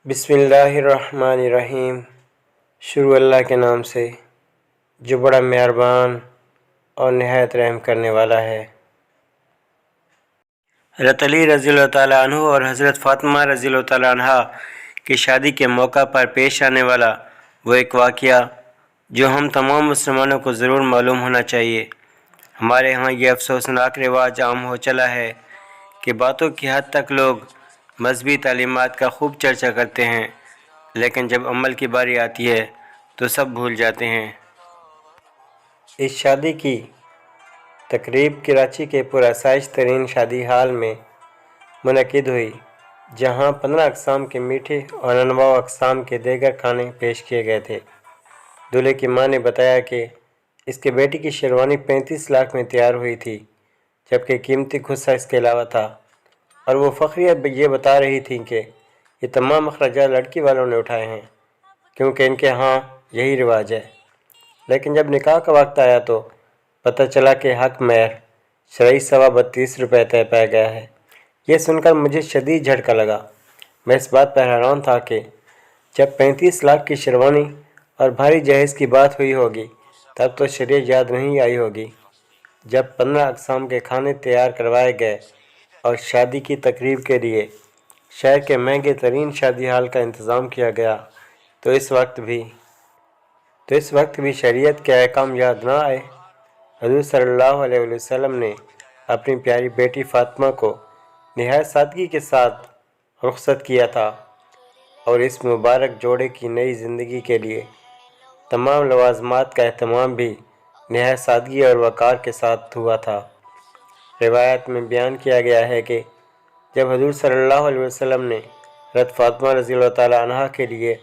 बिस्मिल्लाहिर्रहमानिर्रहीम। शुरू अल्लाह के नाम से जो बड़ा मेहरबान और नहायत रहम करने वाला है। हज़रत अली रज़ियल्लाहु ताला अन्हु और हज़रत फ़ातिमा रज़ियल्लाहु ताला अन्हा की शादी के मौका पर पेश आने वाला वो एक वाक़या जो हम तमाम मुसलमानों को ज़रूर मालूम होना चाहिए। हमारे यहाँ ये अफसोसनाक रिवाज आम हो चला है कि बातों की हद तक लोग मजहबी तालीमात का खूब चर्चा करते हैं, लेकिन जब अमल की बारी आती है तो सब भूल जाते हैं। इस शादी की तकरीब कराची के पुरआसाइश तरीन शादी हाल में मुनक़िद हुई, जहाँ 15 अक़साम के मीठे और अनवां अक़साम के दीगर खाने पेश किए गए थे। दूल्हे की मां ने बताया कि इसके बेटी की शेरवानी 35 लाख में तैयार हुई थी, जबकि कीमती खुस्सा इसके अलावा था, और वो फ़ख्रिया ये बता रही थी कि ये तमाम अखराजात लड़की वालों ने उठाए हैं, क्योंकि इनके यहाँ यही रिवाज है। लेकिन जब निकाह का वक्त आया तो पता चला कि हक महर शरई 32 रुपये तय पाया गया है। ये सुनकर मुझे शदीद झटका लगा। मैं इस बात पर हैरान था कि जब 35 लाख की शेरवानी और भारी जहेज़ की बात हुई होगी तब तो शरीयत याद नहीं आई होगी। जब 15 अक़साम के खाने तैयार करवाए गए और शादी की तकरीब के लिए शहर के महंगे तरीन शादी हाल का इंतज़ाम किया गया तो इस वक्त भी शरीयत के अहकाम याद ना आए। हज़ूर सल्लल्लाहु अलैहि वसल्लम ने अपनी प्यारी बेटी फ़ातिमा को निहायत सादगी के साथ रुख़सत किया था, और इस मुबारक जोड़े की नई ज़िंदगी के लिए तमाम लवाज़मात का एहतमाम भी निहायत सादगी और वक़ार के साथ हुआ था। रिवायत में बयान किया गया है कि जब हज़ूर सल्लल्लाहु अलैहि वसल्लम ने हज़रत फ़ातिमा रज़ियल्लाहु ताला अन्हा के लिए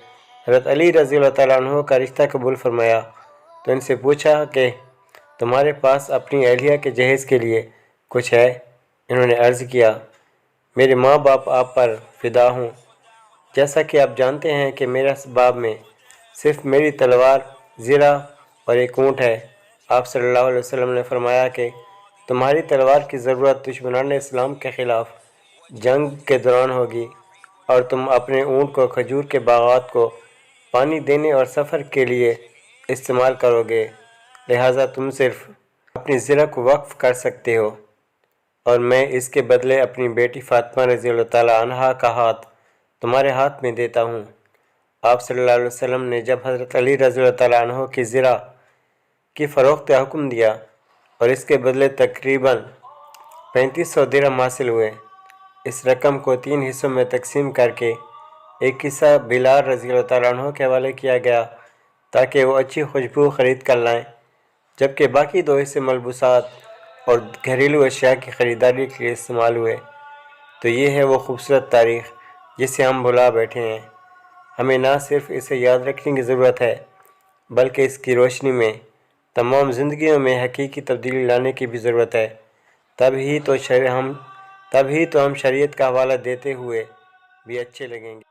हज़रत अली रज़ियल्लाहु ताला अन्हु का रिश्ता कबूल फरमाया तो इनसे पूछा कि तुम्हारे पास अपनी अहलिया के जहेज़ के लिए कुछ है? इन्होंने अर्ज़ किया, मेरे माँ बाप आप पर फ़िदा हूँ। जैसा कि आप जानते हैं कि मेरे असबाब में सिर्फ़ मेरी तलवार, ज़िरा और एक ऊँट है। आप सल्लल्लाहु अलैहि वसल्लम ने फरमाया कि तुम्हारी तलवार की ज़रूरत दुश्मनान इस्लाम के ख़िलाफ़ जंग के दौरान होगी, और तुम अपने ऊँट को खजूर के बागात को पानी देने और सफ़र के लिए इस्तेमाल करोगे, लिहाजा तुम सिर्फ़ अपनी ज़िरा को वक्फ़ कर सकते हो, और मैं इसके बदले अपनी बेटी फ़ातिमा रज़ियल्लाहु ताला अन्हा का हाथ तुम्हारे हाथ में देता हूँ। आप सल्लल्लाहु अलैहि वसल्लम ने जब हज़रत अली रज़ियल्लाहु ताला अन्हु की ज़िरा की फ़रोख्त का हुक्म दिया और इसके बदले तकरीबन 3500 दिरहम हासिल हुए। इस रकम को 3 हिस्सों में तकसीम करके एक हिस्सा बिलाल रज़ियल्लाहु ताला अन्हु के हवाले किया गया ताकि वो अच्छी खुशबू ख़रीद कर लाएँ, जबकि बाकी 2 हिस्से मलबूसात और घरेलू अशिया की ख़रीदारी के लिए इस्तेमाल हुए। तो ये है वो खूबसूरत तारीख़ जिसे हम भुला बैठे हैं। हमें ना सिर्फ़ इसे याद रखने की ज़रूरत है, बल्कि इसकी रोशनी में तमाम ज़िंदगियों में हकीकी तब्दीली लाने की भी ज़रूरत है। तभी तो हम शरीयत का हवाला देते हुए भी अच्छे लगेंगे।